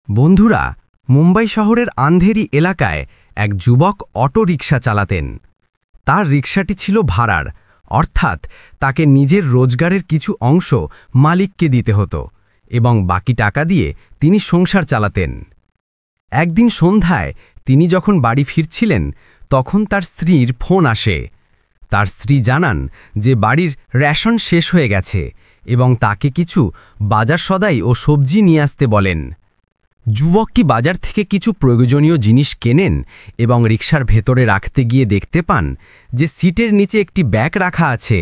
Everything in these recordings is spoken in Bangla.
বন্ধুরা, মুম্বাই শহরের আন্ধেরি এলাকায় এক যুবক অটো রিকশা চালাতেন। তার রিকশাটি ছিল ভাড়ার, অর্থাৎ তাকে নিজের রোজগারের কিছু অংশ মালিককে দিতে হতো এবং বাকি টাকা দিয়ে তিনি সংসার চালাতেন। একদিন সন্ধ্যায় তিনি যখন বাড়ি ফিরছিলেন, তখন তার স্ত্রীর ফোন আসে। তার স্ত্রী জানান যে বাড়ির রেশন শেষ হয়ে গেছে এবং তাকে কিছু বাজার সদাই ও সবজি নিয়ে আসতে বলেন। যুবক কি বাজার থেকে কিছু প্রয়োজনীয় জিনিস কেনেন এবং রিকশার ভেতরে রাখতে গিয়ে দেখতে পান যে সিটের নিচে একটি ব্যাগ রাখা আছে।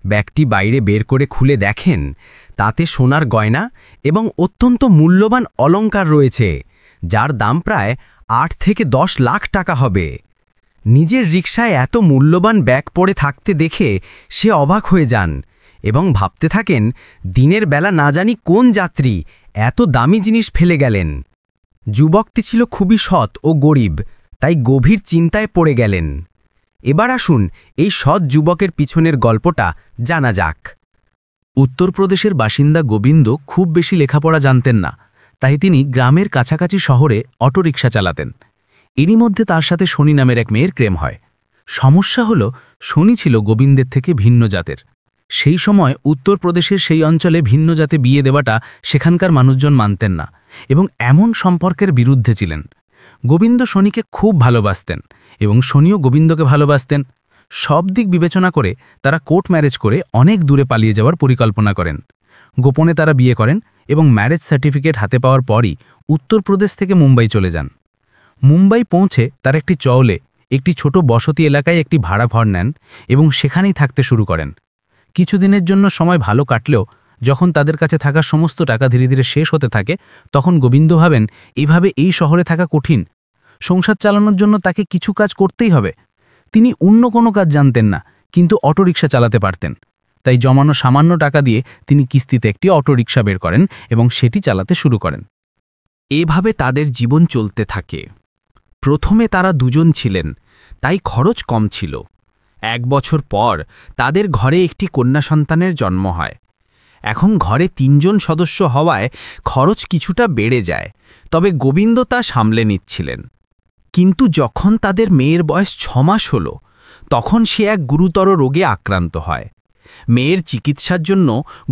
ব্যাগটি বাইরে বের করে খুলে দেখেন, তাতে সোনার গয়না এবং অত্যন্ত মূল্যবান অলংকার রয়েছে, যার দাম প্রায় ৮ থেকে ১০ লাখ টাকা হবে। নিজের রিকশায় এত মূল্যবান ব্যাগ পড়ে থাকতে দেখে সে অবাক হয়ে যান এবং ভাবতে থাকেন, দিনের বেলা না জানি কোন যাত্রী এত দামি জিনিস ফেলে গেলেন। যুবকটি ছিল খুবই সৎ ও গরিব, তাই গভীর চিন্তায় পড়ে গেলেন। এবার আসুন এই সৎ যুবকের পিছনের গল্পটা জানা যাক। উত্তরপ্রদেশের বাসিন্দা গোবিন্দ খুব বেশি লেখাপড়া জানতেন না, তাই তিনি গ্রামের কাছাকাছি শহরে অটোরিকশা চালাতেন। এরই মধ্যে তার সাথে শনি নামের এক মেয়ের প্রেম হয়। সমস্যা হল, শনি ছিল গোবিন্দের থেকে ভিন্ন জাতের। সেই সময় উত্তরপ্রদেশের সেই অঞ্চলে ভিন্ন জাতে বিয়ে দেওয়াটা সেখানকার মানুষজন মানতেন না এবং এমন সম্পর্কের বিরুদ্ধে ছিলেন। গোবিন্দ শনিকে খুব ভালোবাসতেন এবং শনিও গোবিন্দকে ভালোবাসতেন। সব দিক বিবেচনা করে তারা কোর্ট ম্যারেজ করে অনেক দূরে পালিয়ে যাওয়ার পরিকল্পনা করেন। গোপনে তারা বিয়ে করেন এবং ম্যারেজ সার্টিফিকেট হাতে পাওয়ার পরই উত্তরপ্রদেশ থেকে মুম্বাই চলে যান। মুম্বাই পৌঁছে তার একটি চওলে একটি ছোট বসতি এলাকায় একটি ভাড়া ঘর নেন এবং সেখানেই থাকতে শুরু করেন। কিছুদিনের জন্য সময় ভালো কাটলেও যখন তাদের কাছে থাকা সমস্ত টাকা ধীরে ধীরে শেষ হতে থাকে, তখন গোবিন্দ ভাবেন এভাবে এই শহরে থাকা কঠিন। সংসার চালানোর জন্য তাকে কিছু কাজ করতেই হবে। তিনি অন্য কোনো কাজ জানতেন না, কিন্তু অটোরিকশা চালাতে পারতেন। তাই জমানো সামান্য টাকা দিয়ে তিনি কিস্তিতে একটি অটোরিকশা বের করেন এবং সেটি চালাতে শুরু করেন। এভাবে তাদের জীবন চলতে থাকে। প্রথমে তারা দুজন ছিলেন, তাই খরচ কম ছিল। ১ বছর পর তাদের ঘরে একটি কন্যা সন্তানের জন্ম হয়। এখন ঘরে ৩ জন সদস্য হওয়ায় খরচ কিছুটা বেড়ে যায়, তবে গোবিন্দ তা সামলে নিচ্ছিলেন। কিন্তু যখন তাদের মেয়ের বয়স ৬ মাস হল, তখন সে এক গুরুতর রোগে আক্রান্ত হয়। মেয়ের চিকিৎসার জন্য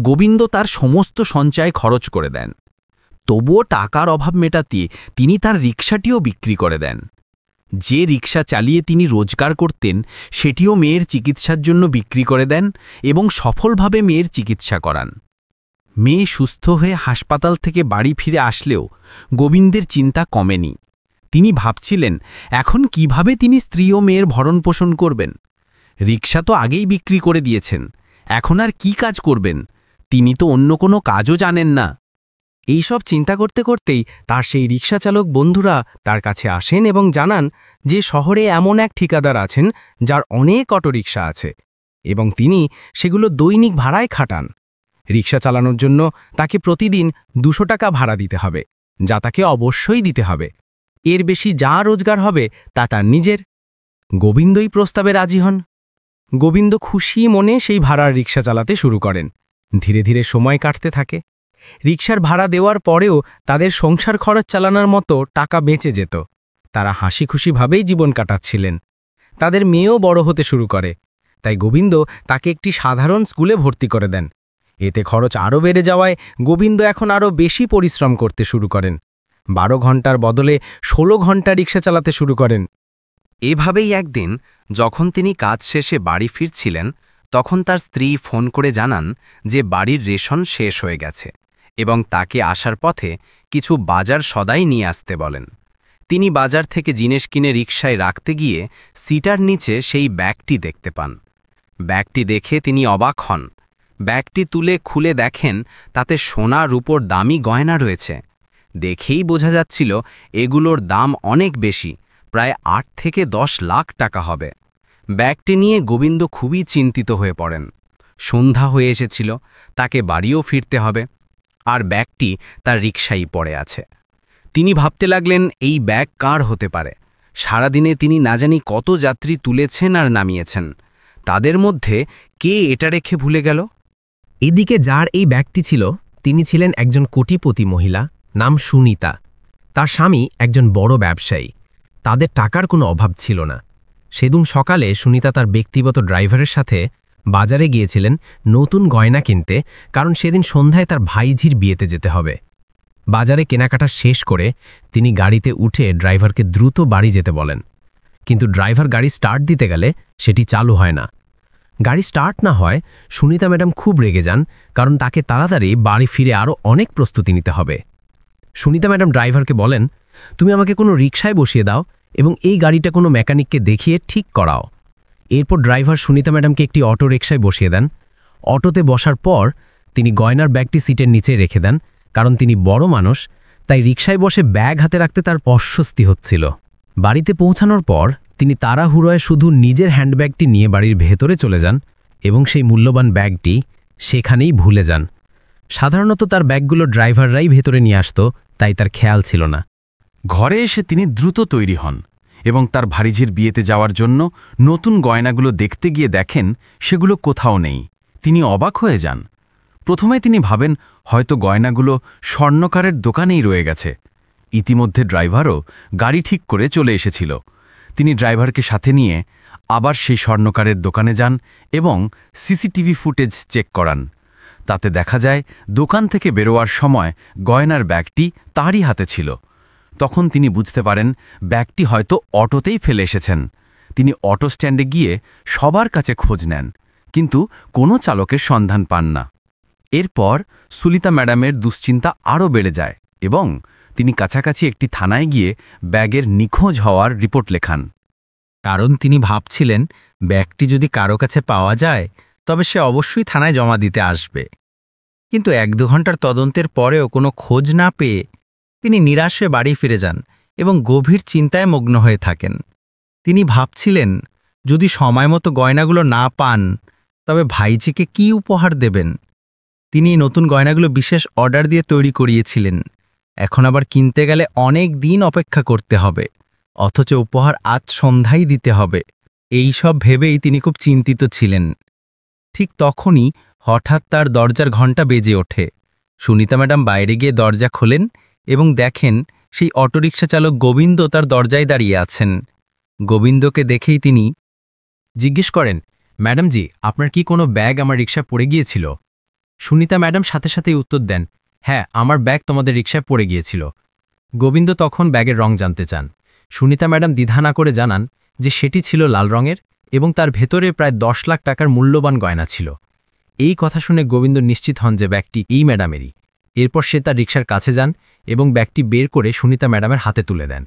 গোবিন্দ তার সমস্ত সঞ্চয় খরচ করে দেন। তবুও টাকার অভাব মেটাতে তিনি তার রিকশাটিও বিক্রি করে দেন। যে রিকশা চালিয়ে তিনি রোজগার করতেন, সেটিও মেয়ের চিকিৎসার জন্য বিক্রি করে দেন এবং সফলভাবে মেয়ের চিকিৎসা করান। মেয়ে সুস্থ হয়ে হাসপাতাল থেকে বাড়ি ফিরে আসলেও গোবিন্দের চিন্তা কমেনি। তিনি ভাবছিলেন, এখন কিভাবে তিনি স্ত্রী ও মেয়ের ভরণপোষণ করবেন। রিকশা তো আগেই বিক্রি করে দিয়েছেন, এখন আর কি কাজ করবেন? তিনি তো অন্য কোনো কাজও জানেন না। এইসব চিন্তা করতে করতেই তার সেই রিকশা চালক বন্ধুরা তার কাছে আসেন এবং জানান যে শহরে এমন এক ঠিকাদার আছেন যার অনেক অটোরিকশা আছে এবং তিনি সেগুলো দৈনিক ভাড়ায় খাটান। রিকশা চালানোর জন্য তাকে প্রতিদিন ২০০ টাকা ভাড়া দিতে হবে, যা তাকে অবশ্যই দিতে হবে। এর বেশি যা রোজগার হবে তা তার নিজের। গোবিন্দই প্রস্তাবে রাজি হন। গোবিন্দ খুশি মনে সেই ভাড়ার রিকশা চালাতে শুরু করেন। ধীরে ধীরে সময় কাটতে থাকে। রিকশার ভাড়া দেওয়ার পরেও তাদের সংসার খরচ চালানোর মতো টাকা বেঁচে যেত। তারা হাসি খুশিভাবেই জীবন কাটাচ্ছিলেন। তাদের মেয়েও বড় হতে শুরু করে, তাই গোবিন্দ তাকে একটি সাধারণ স্কুলে ভর্তি করে দেন। এতে খরচ আরও বেড়ে যাওয়ায় গোবিন্দ এখন আরও বেশি পরিশ্রম করতে শুরু করেন। ১২ ঘন্টার বদলে ১৬ ঘন্টা রিকশা চালাতে শুরু করেন। এভাবেই একদিন যখন তিনি কাজ শেষে বাড়ি ফিরছিলেন, তখন তার স্ত্রী ফোন করে জানান যে বাড়ির রেশন শেষ হয়ে গেছে এবং তাকে আসার পথে কিছু বাজার সদাই নিয়ে আসতে বলেন। তিনি বাজার থেকে জিনিস কিনে রিকশায় রাখতে গিয়ে সিটার নিচে সেই ব্যাগটি দেখতে পান। ব্যাগটি দেখে তিনি অবাক হন। ব্যাগটি তুলে খুলে দেখেন, তাতে সোনা রূপোর দামি গয়না রয়েছে। দেখেই বোঝা যাচ্ছিল এগুলোর দাম অনেক বেশি, প্রায় ৮ থেকে ১০ লাখ টাকা হবে। ব্যাগটি নিয়ে গোবিন্দ খুবই চিন্তিত হয়ে পড়েন। সন্ধ্যা হয়ে এসেছিল, তাকে বাড়িও ফিরতে হবে, আর ব্যাগটি তার রিকশায় পড়ে আছে। তিনি ভাবতে লাগলেন, এই ব্যাগ কার হতে পারে? সারাদিনে তিনি না জানি কত যাত্রী তুলেছেন আর নামিয়েছেন, তাদের মধ্যে কে এটা রেখে ভুলে গেল? এদিকে যার এই ব্যাগটি ছিল, তিনি ছিলেন একজন কোটিপতি মহিলা, নাম সুনিতা। তার স্বামী একজন বড় ব্যবসায়ী। তাদের টাকার কোনো অভাব ছিল না। সেদিন সকালে সুনিতা তার ব্যক্তিগত ড্রাইভারের সাথে বাজারে গিয়েছিলেন নতুন গয়না কিনতে, কারণ সেদিন সন্ধ্যায় তার ভাইঝির বিয়েতে যেতে হবে। বাজারে কেনাকাটা শেষ করে তিনি গাড়িতে উঠে ড্রাইভারকে দ্রুত বাড়ি যেতে বলেন। কিন্তু ড্রাইভার গাড়ি স্টার্ট দিতে গেলে সেটি চালু হয় না। গাড়ি স্টার্ট না হয় সুনিতা ম্যাডাম খুব রেগে যান, কারণ তাকে তাড়াতাড়ি বাড়ি ফিরে আরও অনেক প্রস্তুতি নিতে হবে। সুনিতা ম্যাডাম ড্রাইভারকে বলেন, তুমি আমাকে কোনো রিকশায় বসিয়ে দাও এবং এই গাড়িটা কোনো মেকানিককে দেখিয়ে ঠিক করাও। এরপর ড্রাইভার সুনিতা ম্যাডামকে একটি অটো রিকশায় বসিয়ে দেন। অটোতে বসার পর তিনি গয়নার ব্যাগটি সিটের নিচে রেখে দেন, কারণ তিনি বড় মানুষ, তাই রিকশায় বসে ব্যাগ হাতে রাখতে তার অস্বস্তি হচ্ছিল। বাড়িতে পৌঁছানোর পর তিনি তাড়াহুড়োয় শুধু নিজের হ্যান্ডব্যাগটি নিয়ে বাড়ির ভেতরে চলে যান এবং সেই মূল্যবান ব্যাগটি সেখানেই ভুলে যান। সাধারণত তার ব্যাগগুলো ড্রাইভাররাই ভেতরে নিয়ে আসত, তাই তার খেয়াল ছিল না। ঘরে এসে তিনি দ্রুত তৈরি হন এবং তার ভারিঝির বিয়েতে যাওয়ার জন্য নতুন গয়নাগুলো দেখতে গিয়ে দেখেন সেগুলো কোথাও নেই। তিনি অবাক হয়ে যান। প্রথমে তিনি ভাবেন হয়তো গয়নাগুলো স্বর্ণকারের দোকানেই রয়ে গেছে। ইতিমধ্যে ড্রাইভারও গাড়ি ঠিক করে চলে এসেছিল। তিনি ড্রাইভারকে সাথে নিয়ে আবার সেই স্বর্ণকারের দোকানে যান এবং সিসিটিভি ফুটেজ চেক করান। তাতে দেখা যায় দোকান থেকে বেরোয়ার সময় গয়নার ব্যাগটি তারই হাতে ছিল। তখন তিনি বুঝতে পারেন ব্যাগটি হয়তো অটোতেই ফেলে এসেছেন। তিনি অটো স্ট্যান্ডে গিয়ে সবার কাছে খোঁজ নেন, কিন্তু কোনো চালকের সন্ধান পান না। এরপর সুনিতা ম্যাডামের দুশ্চিন্তা আরও বেড়ে যায় এবং তিনি কাছাকাছি একটি থানায় গিয়ে ব্যাগের নিখোঁজ হওয়ার রিপোর্ট লেখান। কারণ তিনি ভাবছিলেন ব্যাগটি যদি কারো কাছে পাওয়া যায় তবে সে অবশ্যই থানায় জমা দিতে আসবে। কিন্তু 1-2 ঘন্টার তদন্তের পরেও কোনো খোঁজ না পেয়ে তিনি নিরাশ হয়ে বাড়ি ফিরে যান এবং গভীর চিন্তায় মগ্ন হয়ে থাকেন। তিনি ভাবছিলেন যদি সময়মতো গয়নাগুলো না পান তবে ভাইজিকে কী উপহার দেবেন। তিনি নতুন গয়নাগুলো বিশেষ অর্ডার দিয়ে তৈরি করিয়েছিলেন। এখন আবার কিনতে গেলে অনেক দিন অপেক্ষা করতে হবে, অথচ উপহার আজ সন্ধ্যায় দিতে হবে। এই সব ভেবেই তিনি খুব চিন্তিত ছিলেন। ঠিক তখনই হঠাৎ তার দরজার ঘণ্টা বেজে ওঠে। সুনিতা ম্যাডাম বাইরে গিয়ে দরজা খোলেন এবং দেখেন সেই অটোরিকশা চালক গোবিন্দ তার দরজায় দাঁড়িয়ে আছেন। গোবিন্দকে দেখেই তিনি জিজ্ঞেস করেন, ম্যাডাম জি, আপনার কি কোনো ব্যাগ আমার রিকশায় পড়ে গিয়েছিল? সুনিতা ম্যাডাম সাথে সাথেই উত্তর দেন, হ্যাঁ, আমার ব্যাগ তোমাদের রিকশায় পড়ে গিয়েছিল। গোবিন্দ তখন ব্যাগের রং জানতে চান। সুনিতা ম্যাডাম দ্বিধা না করে জানান যে সেটি ছিল লাল রঙের এবং তার ভেতরে প্রায় 10 লাখ টাকার মূল্যবান গয়না ছিল। এই কথা শুনে গোবিন্দ নিশ্চিত হন যে ব্যাগটি এই ম্যাডামেরই। এরপর সে তার রিকশার কাছে যান এবং ব্যাগটি বের করে সুনিতা ম্যাডামের হাতে তুলে দেন।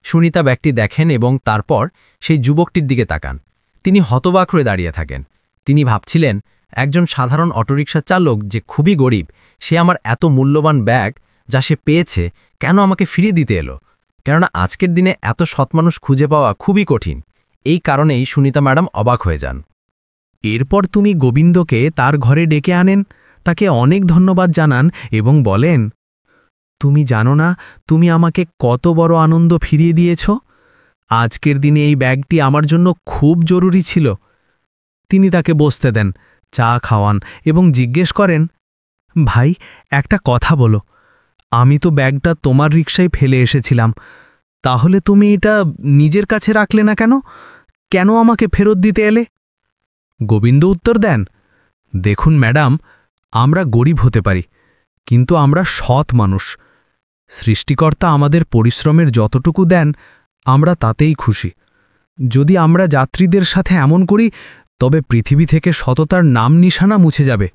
সুনিতা ব্যাগটি দেখেন এবং তারপর সেই যুবকটির দিকে তাকান। তিনি হতবাক হয়ে দাঁড়িয়ে থাকেন। তিনি ভাবছিলেন, একজন সাধারণ অটোরিকশা চালক যে খুবই গরিব, সে আমার এত মূল্যবান ব্যাগ যা সে পেয়েছে কেন আমাকে ফিরিয়ে দিতে এলো? কেননা আজকের দিনে এত সৎ মানুষ খুঁজে পাওয়া খুবই কঠিন। এই কারণেই সুনিতা ম্যাডাম অবাক হয়ে যান। এরপর তুমি গোবিন্দকে তার ঘরে ডেকে আনেন, তাকে অনেক ধন্যবাদ জানান এবং বলেন, তুমি জানো না তুমি আমাকে কত বড় আনন্দ ফিরিয়ে দিয়েছ। আজকের দিনে এই ব্যাগটি আমার জন্য খুব জরুরি ছিল। তিনি তাকে বসতে দেন, চা খাওয়ান এবং জিজ্ঞেস করেন, ভাই, একটা কথা বলো, আমি তো ব্যাগটা তোমার রিকশায় ফেলে এসেছিলাম, তাহলে তুমি এটা নিজের কাছে রাখলে না কেন? কেন আমাকে ফেরত দিতে এলে? গোবিন্দ উত্তর দেন, দেখুন ম্যাডাম, আমরা গরিব হতে পারি, কিন্তু আমরা সৎ মানুষ। সৃষ্টিকর্তা আমাদের পরিশ্রমের যতটুকু দেন আমরা তাতেই খুশি। যদি আমরা যাত্রীদের সাথে এমন করি তবে পৃথিবী থেকে সততার নাম নিশানা মুছে যাবে।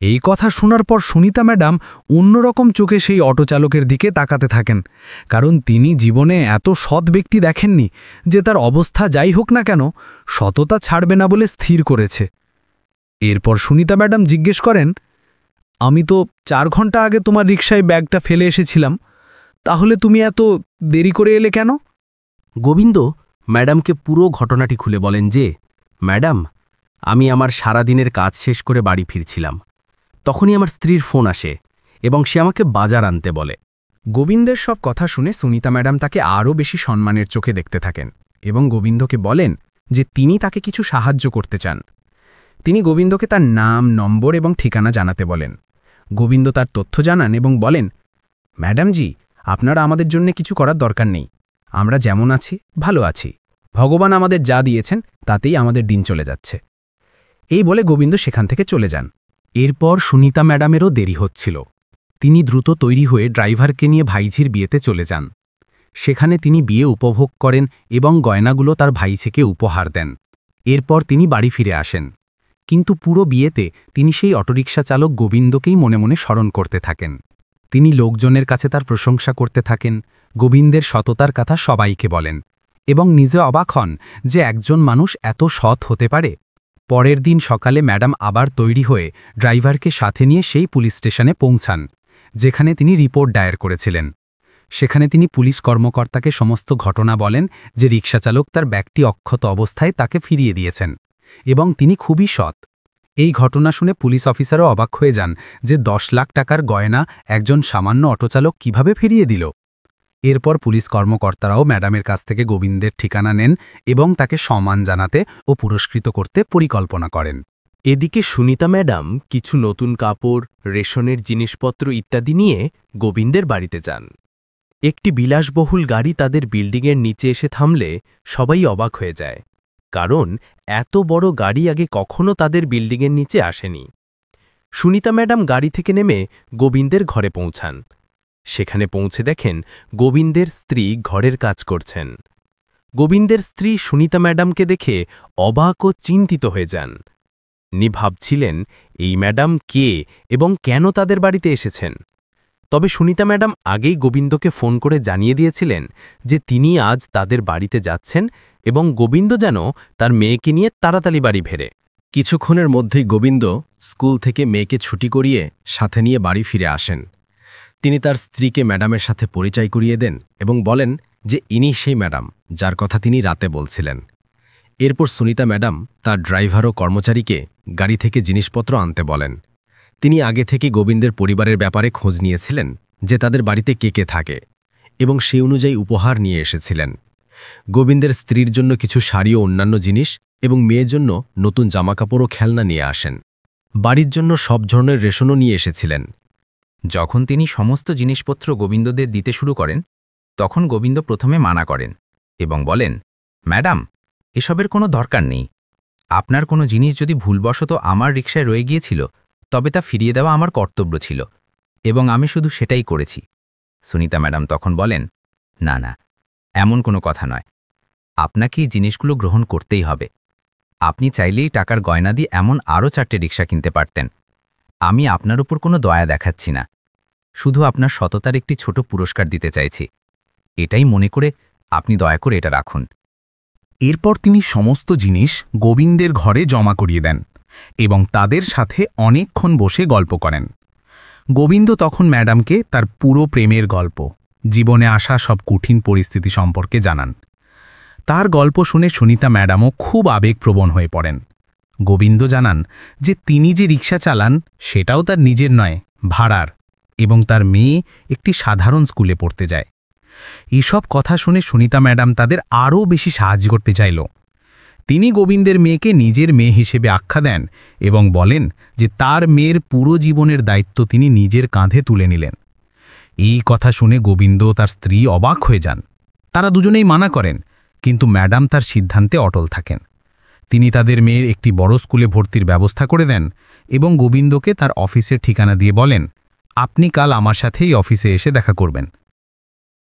এই কথা শোনার পর সুনিতা ম্যাডাম অন্যরকম চোখে সেই অটোচালকের দিকে তাকাতে থাকেন, কারণ তিনি জীবনে এত সৎ ব্যক্তি দেখেননি যে তার অবস্থা যাই হোক না কেন সততা ছাড়বে না বলে স্থির করেছে। এরপর সুনিতা ম্যাডাম জিজ্ঞেস করেন, আমি তো 4 ঘন্টা আগে তোমার রিকশায় ব্যাগটা ফেলে এসেছিলাম, তাহলে তুমি এত দেরি করে এলে কেন? গোবিন্দ ম্যাডামকে পুরো ঘটনাটি খুলে বলেন যে, ম্যাডাম, আমি আমার সারাদিনের কাজ শেষ করে বাড়ি ফিরছিলাম। তখনই আমার স্ত্রীর ফোন আসে এবং সে আমাকে বাজার আনতে বলে। গোবিন্দের সব কথা শুনে সুনিতা ম্যাডাম তাকে আরও বেশি সম্মানের চোখে দেখতে থাকেন এবং গোবিন্দকে বলেন যে তিনি তাকে কিছু সাহায্য করতে চান। তিনি গোবিন্দকে তার নাম, নম্বর এবং ঠিকানা জানাতে বলেন। গোবিন্দ তার তথ্য জানান এবং বলেন, ম্যাডাম জি, আপনারা আমাদের জন্য কিছু করার দরকার নেই। আমরা যেমন আছি ভালো আছি। ভগবান আমাদের যা দিয়েছেন তাতেই আমাদের দিন চলে যাচ্ছে। এই বলে গোবিন্দ সেখান থেকে চলে যান। এরপর সুনিতা ম্যাডামেরও দেরি হচ্ছিল। তিনি দ্রুত তৈরি হয়ে ড্রাইভারকে নিয়ে ভাইঝির বিয়েতে চলে যান। সেখানে তিনি বিয়ে উপভোগ করেন এবং গয়নাগুলো তার ভাইঝিকে উপহার দেন। এরপর তিনি বাড়ি ফিরে আসেন। কিন্তু পুরো বিয়েতে তিনি সেই অটোরিকশা চালক গোবিন্দকেই মনে মনে স্মরণ করতে থাকেন। তিনি লোকজনের কাছে তার প্রশংসা করতে থাকেন, গোবিন্দের সততার কথা সবাইকে বলেন এবং নিজে অবাক হন যে একজন মানুষ এত সৎ হতে পারে। পরের দিন সকালে ম্যাডাম আবার তৈরি হয়ে ড্রাইভারকে সাথে নিয়ে সেই পুলিশ স্টেশনে পৌঁছান, যেখানে তিনি রিপোর্ট দায়ের করেছিলেন। সেখানে তিনি পুলিশ কর্মকর্তাকে সমস্ত ঘটনা বলেন যে রিকশাচালক তার ব্যাগটি অক্ষত অবস্থায় তাকে ফিরিয়ে দিয়েছেন এবং তিনি খুবই সৎ। এই ঘটনা শুনে পুলিশ অফিসারও অবাক হয়ে যান যে 10 লাখ টাকার গয়না একজন সামান্য অটোচালক কিভাবে ফিরিয়ে দিল। এরপর পুলিশ কর্মকর্তারাও ম্যাডামের কাছ থেকে গোবিন্দের ঠিকানা নেন এবং তাকে সম্মান জানাতে ও পুরস্কৃত করতে পরিকল্পনা করেন। এদিকে সুনিতা ম্যাডাম কিছু নতুন কাপড়, রেশনের জিনিসপত্র ইত্যাদি নিয়ে গোবিন্দের বাড়িতে যান। একটি বিলাসবহুল গাড়ি তাদের বিল্ডিংয়ের নিচে এসে থামলে সবাই অবাক হয়ে যায়, কারণ এত বড় গাড়ি আগে কখনো তাদের বিল্ডিংয়ের নিচে আসেনি। সুনিতা ম্যাডাম গাড়ি থেকে নেমে গোবিন্দের ঘরে পৌঁছান। সেখানে পৌঁছে দেখেন গোবিন্দের স্ত্রী ঘরের কাজ করছেন। গোবিন্দের স্ত্রী সুনিতা ম্যাডামকে দেখে অবাক ও চিন্তিত হয়ে যান। নি ভাবছিলেন এই ম্যাডাম কে এবং কেন তাদের বাড়িতে এসেছেন। তবে সুনিতা ম্যাডাম আগেই গোবিন্দকে ফোন করে জানিয়ে দিয়েছিলেন যে তিনি আজ তাদের বাড়িতে যাচ্ছেন এবং গোবিন্দ যেন তার মেয়েকে নিয়ে তাড়াতাড়ি বাড়ি ফেরে। কিছুক্ষণের মধ্যেই গোবিন্দ স্কুল থেকে মেয়েকে ছুটি করিয়ে সাথে নিয়ে বাড়ি ফিরে আসেন। তিনি তার স্ত্রীকে ম্যাডামের সাথে পরিচয় করিয়ে দেন এবং বলেন যে ইনি সেই ম্যাডাম যার কথা তিনি রাতে বলছিলেন। এরপর সুনিতা ম্যাডাম তার ড্রাইভার ও কর্মচারীকে গাড়ি থেকে জিনিসপত্র আনতে বলেন। তিনি আগে থেকে গোবিন্দের পরিবারের ব্যাপারে খোঁজ নিয়েছিলেন যে তাদের বাড়িতে কে কে থাকে এবং সেই অনুযায়ী উপহার নিয়ে এসেছিলেন। গোবিন্দের স্ত্রীর জন্য কিছু শাড়ি ও অন্যান্য জিনিস এবং মেয়ের জন্য নতুন জামাকাপড় ও খেলনা নিয়ে আসেন। বাড়ির জন্য সব ধরনের রেশনও নিয়ে এসেছিলেন। যখন তিনি সমস্ত জিনিসপত্র গোবিন্দদের দিতে শুরু করেন, তখন গোবিন্দ প্রথমে মানা করেন এবং বলেন, ম্যাডাম, এসবের কোনো দরকার নেই। আপনার কোনো জিনিস যদি ভুলবশত আমার রিকশায় রয়ে গিয়েছিল, তবে তা ফিরিয়ে দেওয়া আমার কর্তব্য ছিল এবং আমি শুধু সেটাই করেছি। সুনিতা ম্যাডাম তখন বলেন, না না, এমন কোনো কথা নয়। আপনাকে এই জিনিসগুলো গ্রহণ করতেই হবে। আপনি চাইলেই টাকার গয়না দিয়ে এমন আরও 4টে রিকশা কিনতে পারতেন। আমি আপনার উপর কোনো দয়া দেখাচ্ছি না, শুধু আপনার সততার একটি ছোট পুরস্কার দিতে চাইছি। এটাই মনে করে আপনি দয়া করে এটা রাখুন। এরপর তিনি সমস্ত জিনিস গোবিন্দের ঘরে জমা করিয়ে দেন এবং তাদের সাথে অনেকক্ষণ বসে গল্প করেন। গোবিন্দ তখন ম্যাডামকে তার পুরো প্রেমের গল্প, জীবনে আসা সব কঠিন পরিস্থিতি সম্পর্কে জানান। তার গল্প শুনে সুনিতা ম্যাডামও খুব আবেগপ্রবণ হয়ে পড়েন। গোবিন্দ জানান যে তিনি যে রিকশা চালান সেটাও তার নিজের নয়, ভাড়ার, এবং তার মেয়ে একটি সাধারণ স্কুলে পড়তে যায়। এসব কথা শুনে সুনিতা ম্যাডাম তাদের আরও বেশি সাহায্য করতে চাইল। তিনি গোবিন্দের মেয়েকে নিজের মেয়ে হিসেবে আখ্যা দেন এবং বলেন যে তার মেয়ের পুরো জীবনের দায়িত্ব তিনি নিজের কাঁধে তুলে নিলেন। এই কথা শুনে গোবিন্দ ও তার স্ত্রী অবাক হয়ে যান। তারা দুজনেই মানা করেন, কিন্তু ম্যাডাম তার সিদ্ধান্তে অটল থাকেন। তিনি তাদের মেয়ের একটি বড় স্কুলে ভর্তির ব্যবস্থা করে দেন এবং গোবিন্দকে তার অফিসের ঠিকানা দিয়ে বলেন, আপনি কাল আমার সাথেই অফিসে এসে দেখা করবেন।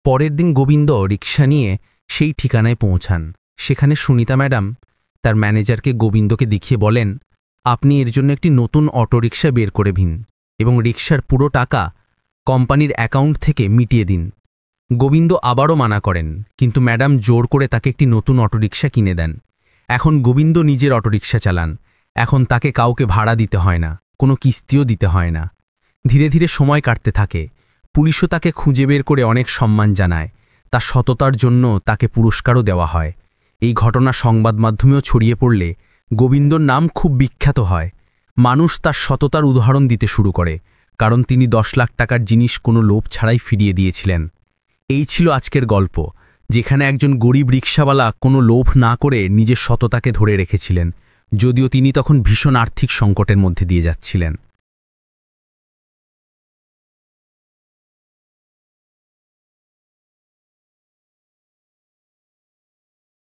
পরের দিন গোবিন্দ রিকশা নিয়ে সেই ঠিকানায় পৌঁছান। সেখানে সুনিতা ম্যাডাম তার ম্যানেজারকে গোবিন্দকে দেখিয়ে বলেন, আপনি এর জন্য একটি নতুন অটোরিকশা বের করে দিন এবং রিকশার পুরো টাকা কোম্পানির অ্যাকাউন্ট থেকে মিটিয়ে দিন। গোবিন্দ আবারও মানা করেন, কিন্তু ম্যাডাম জোর করে তাকে একটি নতুন অটোরিকশা কিনে দেন। এখন গোবিন্দ নিজের অটোরিকশা চালান। এখন তাকে কাউকে ভাড়া দিতে হয় না, কোনো কিস্তিও দিতে হয় না। ধীরে ধীরে সময় কাটতে থাকে। পুলিশও তাকে খুঁজে বের করে অনেক সম্মান জানায়। তার সততার জন্য তাকে পুরস্কারও দেওয়া হয়। এই ঘটনা সংবাদ মাধ্যমেও ছড়িয়ে পড়লে গোবিন্দর নাম খুব বিখ্যাত হয়। মানুষ তার সততার উদাহরণ দিতে শুরু করে, কারণ তিনি 10 লাখ টাকার জিনিস কোনো লোভ ছাড়াই ফিরিয়ে দিয়েছিলেন। এই ছিল আজকের গল্প, যেখানে একজন গরিব রিকশাওয়ালা কোনো লোভ না করে নিজের সততাকে ধরে রেখেছিলেন, যদিও তিনি তখন ভীষণ আর্থিক সংকটের মধ্যে দিয়ে যাচ্ছিলেন।